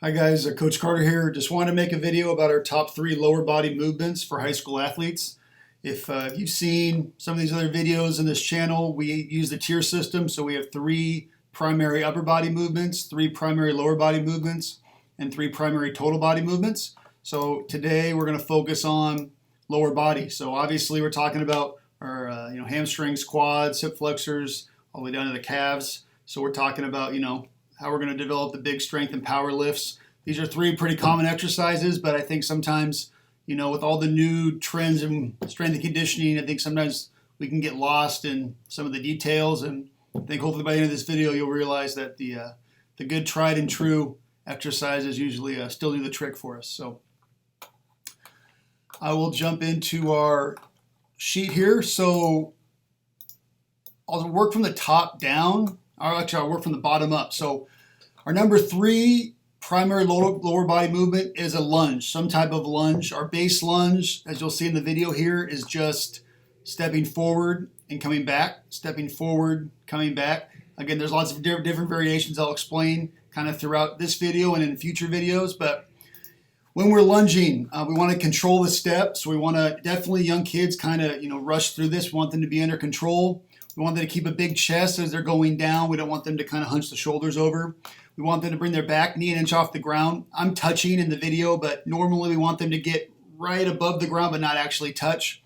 Hi guys, Coach Carter here. Just wanted to make a video about our top 3 lower body movements for high school athletes. If you've seen some of these other videos in this channel, we use the tier system. So we have 3 primary upper body movements, 3 primary lower body movements, and 3 primary total body movements. So today we're going to focus on lower body. So obviously we're talking about our hamstrings, quads, hip flexors, all the way down to the calves. So we're talking about how we're going to develop the big strength and power lifts. These are 3 pretty common exercises, but I think sometimes, with all the new trends in strength and conditioning, I think sometimes we can get lost in some of the details. And I think hopefully by the end of this video, you'll realize that the good tried and true exercises usually still do the trick for us. So I will jump into our sheet here. So I'll work from the top down. I'll work from the bottom up. So our number 3 primary lower body movement is a lunge, some type of lunge. Our base lunge, as you'll see in the video here, is just stepping forward and coming back, stepping forward, coming back. Again, there's lots of different variations I'll explain kind of throughout this video and in future videos. But when we're lunging, we want to control the step. So we want to definitely, young kids kind of rush through this. We want them to be under control. We want them to keep a big chest as they're going down. We don't want them to kind of hunch the shoulders over. We want them to bring their back knee an inch off the ground. I'm touching in the video, but normally we want them to get right above the ground but not actually touch.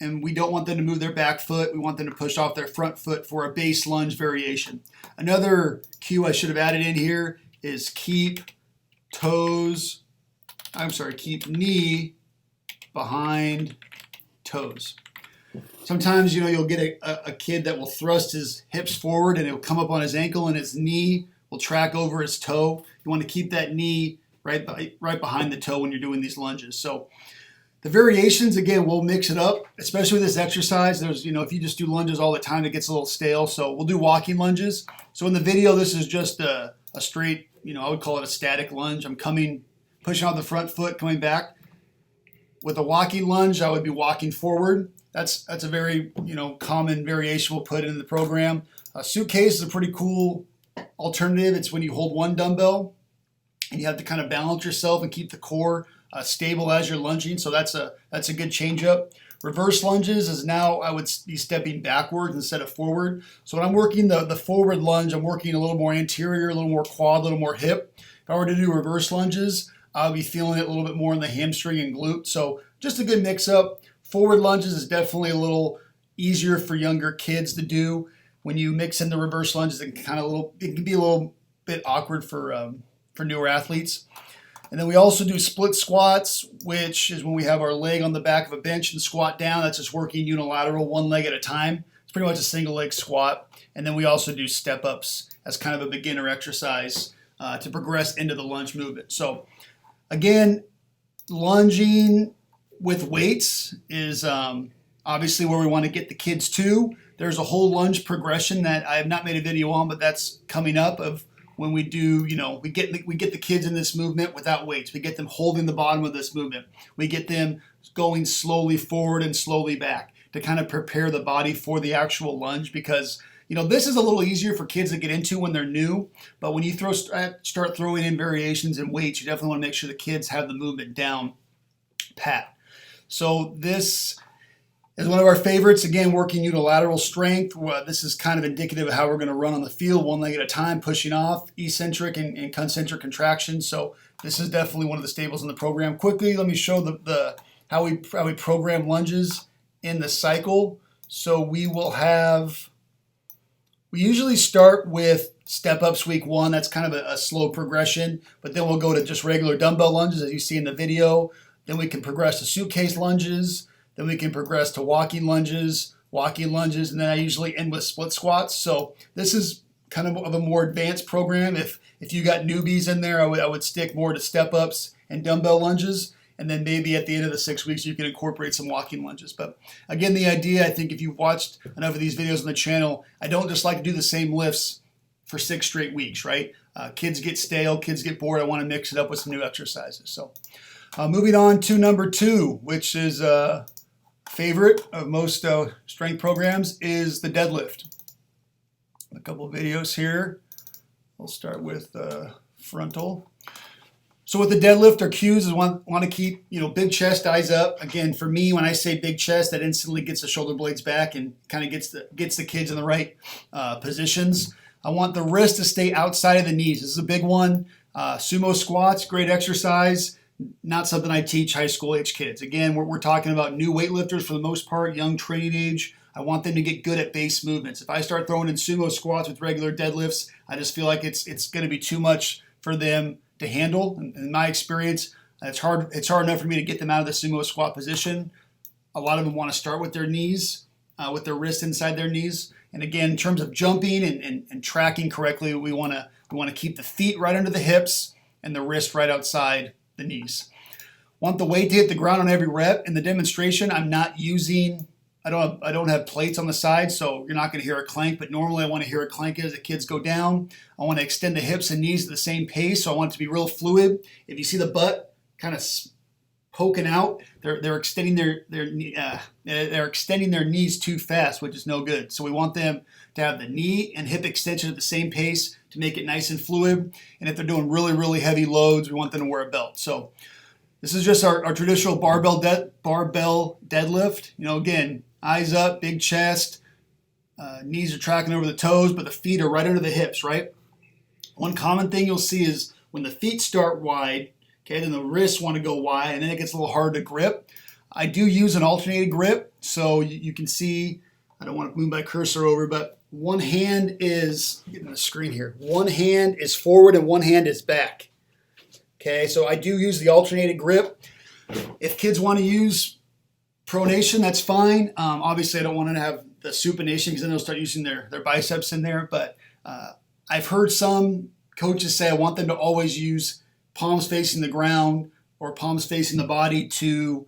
And we don't want them to move their back foot. We want them to push off their front foot for a base lunge variation. Another cue I should have added in here is keep knee behind toes. Sometimes, you'll get a kid that will thrust his hips forward and it'll come up on his ankle and his knee will track over his toe. You want to keep that knee right behind the toe when you're doing these lunges. So the variations, again, we'll mix it up, especially with this exercise. There's, if you just do lunges all the time, it gets a little stale. So we'll do walking lunges. So in the video, this is just a straight, I would call it a static lunge. I'm pushing out the front foot, coming back. With a walking lunge, I would be walking forward. That's a very common variation we'll put in the program. A suitcase is a pretty cool alternative. It's when you hold one dumbbell and you have to kind of balance yourself and keep the core stable as you're lunging. So that's a good change up. Reverse lunges is now I would be stepping backwards instead of forward. So when I'm working the forward lunge, I'm working a little more anterior, a little more quad, a little more hip. If I were to do reverse lunges, I'll be feeling it a little bit more in the hamstring and glute. So just a good mix up. Forward lunges is definitely a little easier for younger kids to do. When you mix in the reverse lunges, it can be a little bit awkward for newer athletes. And then we also do split squats, which is when we have our leg on the back of a bench and squat down. That's just working unilateral, one leg at a time. It's pretty much a single leg squat. And then we also do step ups as kind of a beginner exercise to progress into the lunge movement. So again, lunging with weights is obviously where we want to get the kids to. There's a whole lunge progression that I have not made a video on, but that's coming up of when we do, we get the kids in this movement without weights. We get them holding the bottom of this movement. We get them going slowly forward and slowly back to kind of prepare the body for the actual lunge, because this is a little easier for kids to get into when they're new, but when you start throwing in variations and weights, you definitely want to make sure the kids have the movement down pat. So this is one of our favorites. Again, working unilateral strength. This is kind of indicative of how we're going to run on the field, one leg at a time, pushing off, eccentric and concentric contractions. So this is definitely one of the staples in the program. Quickly, let me show how we program lunges in the cycle. So we usually start with step ups week 1. That's kind of a slow progression, but then we'll go to just regular dumbbell lunges as you see in the video. Then we can progress to suitcase lunges. Then we can progress to walking lunges, and then I usually end with split squats. So this is kind of a more advanced program. If you got newbies in there, I would stick more to step ups and dumbbell lunges. And then maybe at the end of the 6 weeks, you can incorporate some walking lunges. But again, the idea, I think if you've watched enough of these videos on the channel, I don't just like to do the same lifts for 6 straight weeks, right? Kids get stale, kids get bored. I want to mix it up with some new exercises. So moving on to number 2, which is a favorite of most strength programs, is the deadlift. A couple of videos here. We'll start with frontal. So with the deadlift, our cues is want to keep, big chest, eyes up. Again, for me, when I say big chest, that instantly gets the shoulder blades back and kind of gets the kids in the right positions. I want the wrist to stay outside of the knees. This is a big one. Sumo squats, great exercise. Not something I teach high school age kids. Again, we're talking about new weightlifters for the most part, young training age. I want them to get good at base movements. If I start throwing in sumo squats with regular deadlifts, I just feel like it's going to be too much for them to handle. In my experience, it's hard enough for me to get them out of the sumo squat position. A lot of them want to start with their knees, with their wrists inside their knees. And again, in terms of jumping and tracking correctly, we want to keep the feet right under the hips and the wrist right outside the knees. Want the weight to hit the ground on every rep. In the demonstration, I'm not using, I don't have plates on the side, so you're not going to hear a clank, but normally I want to hear a clank as the kids go down. I want to extend the hips and knees at the same pace, so I want it to be real fluid. If you see the butt kind of poking out, they're extending they're extending their knees too fast, which is no good. So we want them to have the knee and hip extension at the same pace to make it nice and fluid. And if they're doing really, really heavy loads, we want them to wear a belt. So this is just our traditional barbell deadlift. Again, eyes up, big chest, knees are tracking over the toes, but the feet are right under the hips, right? One common thing you'll see is when the feet start wide, okay, then the wrists want to go wide, and then it gets a little hard to grip. I do use an alternated grip, so you can see, I don't want to move my cursor over, but one hand is, getting on the screen here, one hand is forward and one hand is back. Okay, so I do use the alternated grip. If kids want to use pronation, that's fine. Obviously, I don't want to have the supination because then they'll start using their biceps in there. But I've heard some coaches say I want them to always use palms facing the ground or palms facing the body to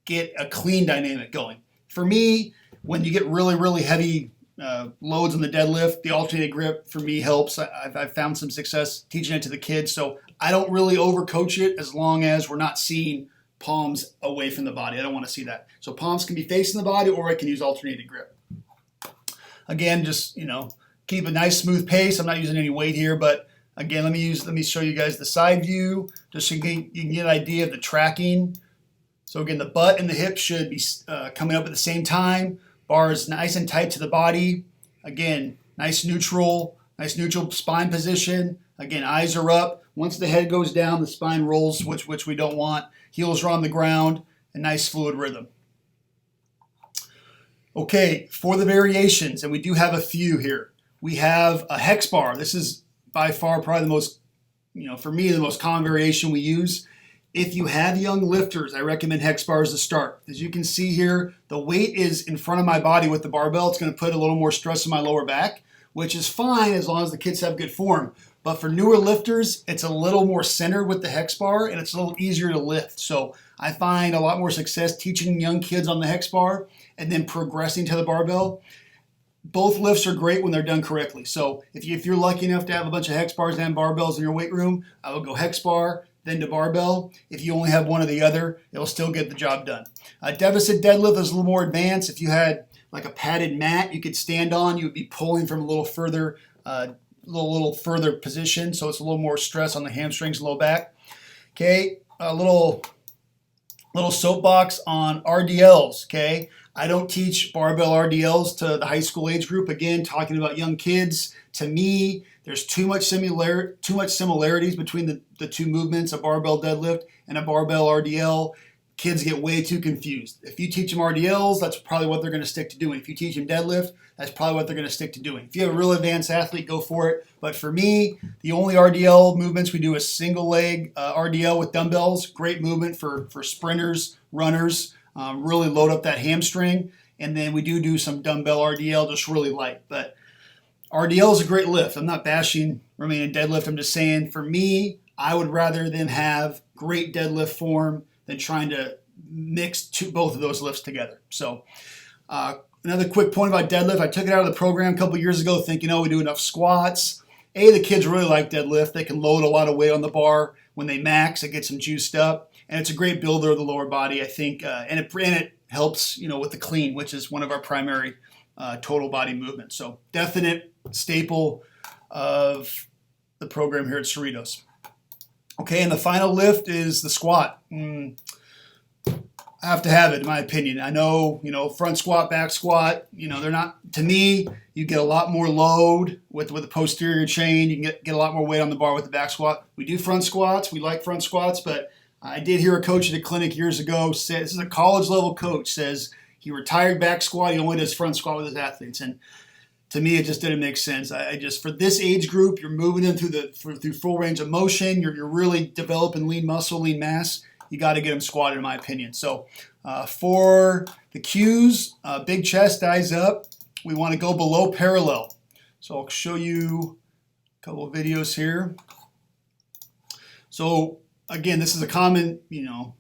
get a clean dynamic going. For me, when you get really, really heavy loads on the deadlift, the alternated grip for me helps. I've found some success teaching it to the kids. So I don't really overcoach it as long as we're not seeing palms away from the body. I don't want to see that. So palms can be facing the body, or I can use alternated grip. Again, just keep a nice smooth pace. I'm not using any weight here, but again, let me show you guys the side view just so you can get an idea of the tracking. So again, the butt and the hips should be coming up at the same time. Bar is nice and tight to the body. Again, nice neutral spine position. Again, eyes are up. Once the head goes down, the spine rolls, which we don't want. Heels are on the ground, a nice fluid rhythm. Okay, for the variations, and we do have a few here. We have a hex bar. This is by far probably the most, for me, the most common variation we use. If you have young lifters, I recommend hex bars to start. As you can see here, the weight is in front of my body with the barbell. It's going to put a little more stress on my lower back, which is fine as long as the kids have good form. But for newer lifters, it's a little more centered with the hex bar and it's a little easier to lift. So I find a lot more success teaching young kids on the hex bar and then progressing to the barbell. Both lifts are great when they're done correctly. So if you're lucky enough to have a bunch of hex bars and barbells in your weight room, I will go hex bar, then to barbell. If you only have one or the other, it'll still get the job done. Deficit deadlift is a little more advanced. If you had like a padded mat you could stand on, you would be pulling from a little further position, so it's a little more stress on the hamstrings, low back. Okay, a little soapbox on RDLs. Okay, I don't teach barbell RDLs to the high school age group. Again, talking about young kids. To me, there's too much similarities between the two movements, a barbell deadlift and a barbell RDL. Kids get way too confused. If you teach them RDLs, that's probably what they're going to stick to doing. If you teach them deadlift, that's probably what they're going to stick to doing. If you have a real advanced athlete, go for it. But for me, the only RDL movements we do is single leg RDL with dumbbells. Great movement for sprinters, runners. Really load up that hamstring. And then we do some dumbbell RDL, just really light. But RDL is a great lift. I'm not bashing Romanian deadlift. I'm just saying, for me, I would rather them have great deadlift form than trying to mix both of those lifts together. So another quick point about deadlift. I took it out of the program a couple years ago thinking, we do enough squats. The kids really like deadlift. They can load a lot of weight on the bar. When they max, it gets them juiced up. And it's a great builder of the lower body, I think. And it helps, with the clean, which is one of our primary total body movements. So definite staple of the program here at Cerritos. Okay, and the final lift is the squat. I have to have it, in my opinion. I know, front squat, back squat, they're not, to me, you get a lot more load with the posterior chain. You can get a lot more weight on the bar with the back squat. We do front squats. We like front squats, but I did hear a coach at a clinic years ago say, this is a college level coach, says he retired back squat. He only does front squat with his athletes. And to me, it just didn't make sense. I just, for this age group, you're moving them through full range of motion. You're really developing lean muscle, lean mass. You got to get them squatted, in my opinion. So for the cues, big chest, eyes up. We want to go below parallel. So I'll show you a couple of videos here. So again, this is a common,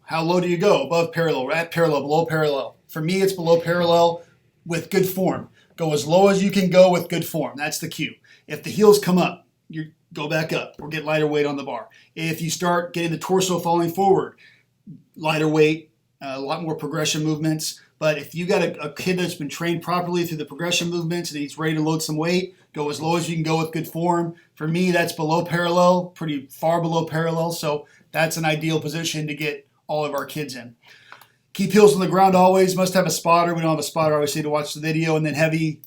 how low do you go? Above parallel, at parallel, below parallel. For me, it's below parallel with good form. Go as low as you can go with good form. That's the cue. If the heels come up, you go back up or get lighter weight on the bar. If you start getting the torso falling forward, lighter weight, a lot more progression movements. But if you got a kid that's been trained properly through the progression movements and he's ready to load some weight, go as low as you can go with good form. For me, that's below parallel, pretty far below parallel. So that's an ideal position to get all of our kids in. Keep heels on the ground always. Must have a spotter. We don't have a spotter, obviously, to watch the video. And then heavy,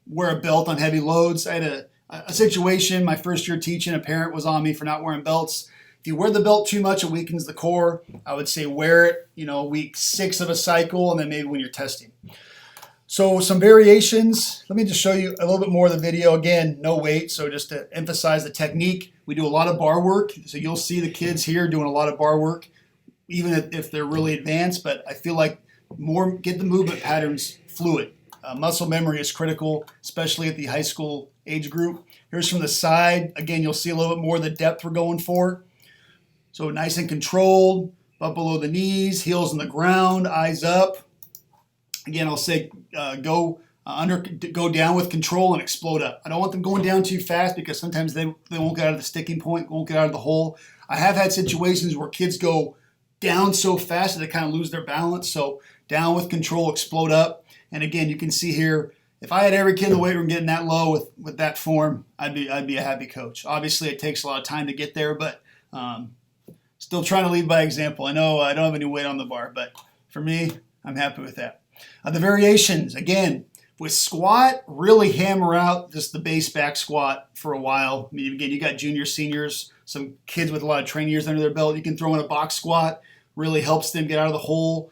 wear a belt on heavy loads. I had a situation my first year teaching. A parent was on me for not wearing belts. If you wear the belt too much, it weakens the core. I would say wear it, week 6 of a cycle, and then maybe when you're testing. So some variations. Let me just show you a little bit more of the video. Again, no weight, so just to emphasize the technique. We do a lot of bar work. So you'll see the kids here doing a lot of bar work, even if they're really advanced. But I feel like get the movement patterns fluid. Muscle memory is critical, especially at the high school age group. Here's from the side. Again, you'll see a little bit more of the depth we're going for. So nice and controlled, up below the knees, heels on the ground, eyes up. Again, I'll say go down with control and explode up. I don't want them going down too fast because sometimes they won't get out of the sticking point, won't get out of the hole. I have had situations where kids go down so fast that they kind of lose their balance. So down with control, explode up. And again, you can see here, if I had every kid in the weight room getting that low with that form, I'd be a happy coach. Obviously, it takes a lot of time to get there, but still trying to lead by example. I know I don't have any weight on the bar, but for me, I'm happy with that. The variations, again, with squat, really hammer out just the base back squat for a while. I mean, again, you got juniors, seniors, some kids with a lot of training years under their belt. You can throw in a box squat, really helps them get out of the hole.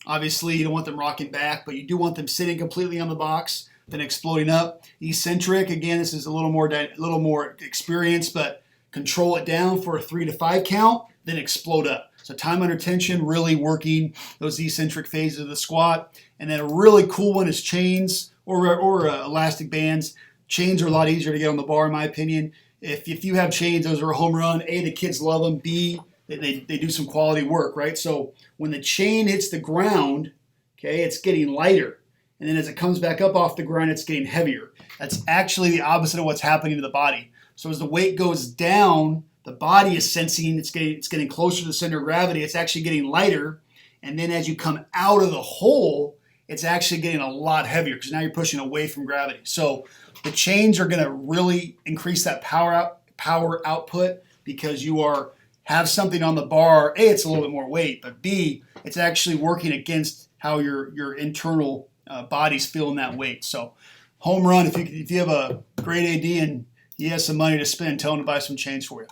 Obviously, you don't want them rocking back, but you do want them sitting completely on the box, then exploding up. Eccentric, again, this is a little more experience, but control it down for a 3 to 5 count, then explode up. So time under tension, really working those eccentric phases of the squat. And then a really cool one is chains or elastic bands. Chains are a lot easier to get on the bar, in my opinion. If you have chains, those are a home run. A, the kids love them. B, they do some quality work, right? So when the chain hits the ground, okay, it's getting lighter. And then as it comes back up off the ground, it's getting heavier. That's actually the opposite of what's happening to the body. So as the weight goes down, the body is sensing it's getting closer to the center of gravity. It's actually getting lighter. And then as you come out of the hole, it's actually getting a lot heavier because now you're pushing away from gravity. So the chains are going to really increase that power output because you have something on the bar. A, it's a little bit more weight, but B, it's actually working against how your internal body's feeling that weight. So home run, if you have a great AD and he has some money to spend, tell him to buy some chains for you.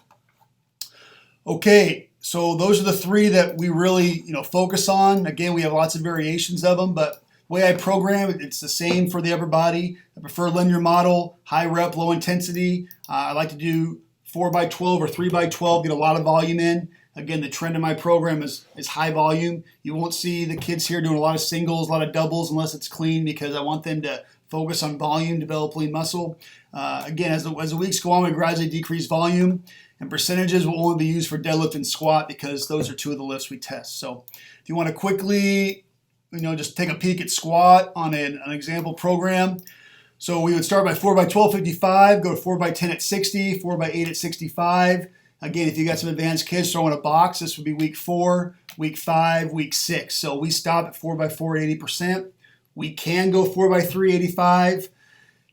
Okay, so those are the 3 that we really focus on. Again, we have lots of variations of them, but the way I program it, it's the same for the upper body. I prefer linear model, high rep, low intensity. I like to do 4x12 or 3x12, get a lot of volume in. Again, the trend in my program is high volume. You won't see the kids here doing a lot of singles, a lot of doubles unless it's clean because I want them to focus on volume, develop lean muscle. Again, as the weeks go on, we gradually decrease volume, and percentages will only be used for deadlift and squat because those are 2 of the lifts we test. So if you want to quickly, just take a peek at squat on an example program. So we would start by 4x12, 55, go to 4x10 at 60, 4x8 at 65. Again, if you got some advanced kids, throw in a box. This would be week 4, week 5, week 6. So we stop at 4x4 at 80%. We can go 4x3, 85.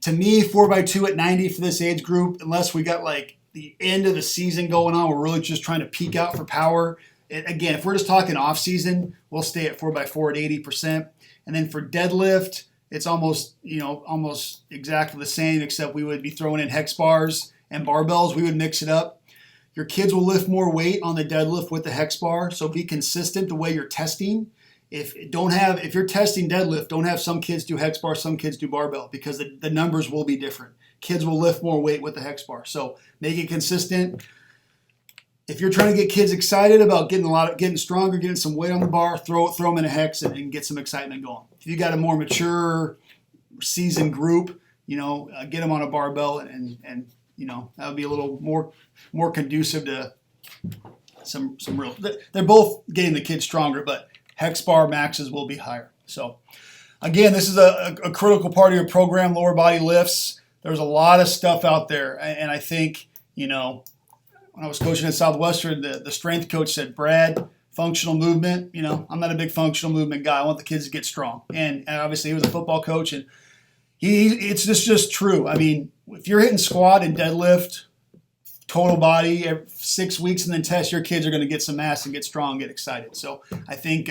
To me, 4x2 at 90 for this age group, unless we got like the end of the season going on. We're really just trying to peak out for power. Again, if we're just talking off season, we'll stay at 4x4 at 80%. And then for deadlift, it's almost exactly the same, except we would be throwing in hex bars and barbells. We would mix it up. Your kids will lift more weight on the deadlift with the hex bar, so be consistent the way you're testing. If you're testing deadlift, don't have some kids do hex bar, some kids do barbell, because the numbers will be different. Kids will lift more weight with the hex bar, so make it consistent. If you're trying to get kids excited about getting stronger, getting some weight on the bar, throw them in a hex and get some excitement going. If you got a more mature, seasoned group, get them on a barbell and that would be a little more conducive to some real. They're both getting the kids stronger, but hex bar maxes will be higher. So again, this is a critical part of your program, lower body lifts. There's a lot of stuff out there, and I think when I was coaching at Southwestern, the strength coach said, Brad, functional movement, I'm not a big functional movement guy. I want the kids to get strong. And obviously he was a football coach, and it's just true. I mean, if you're hitting squat and deadlift, total body every 6 weeks and then test, your kids are going to get some mass and get strong, get excited. So I think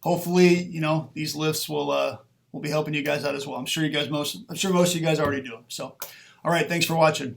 hopefully, these lifts will be helping you guys out as well. I'm sure most of you guys already do them. So, all right, thanks for watching.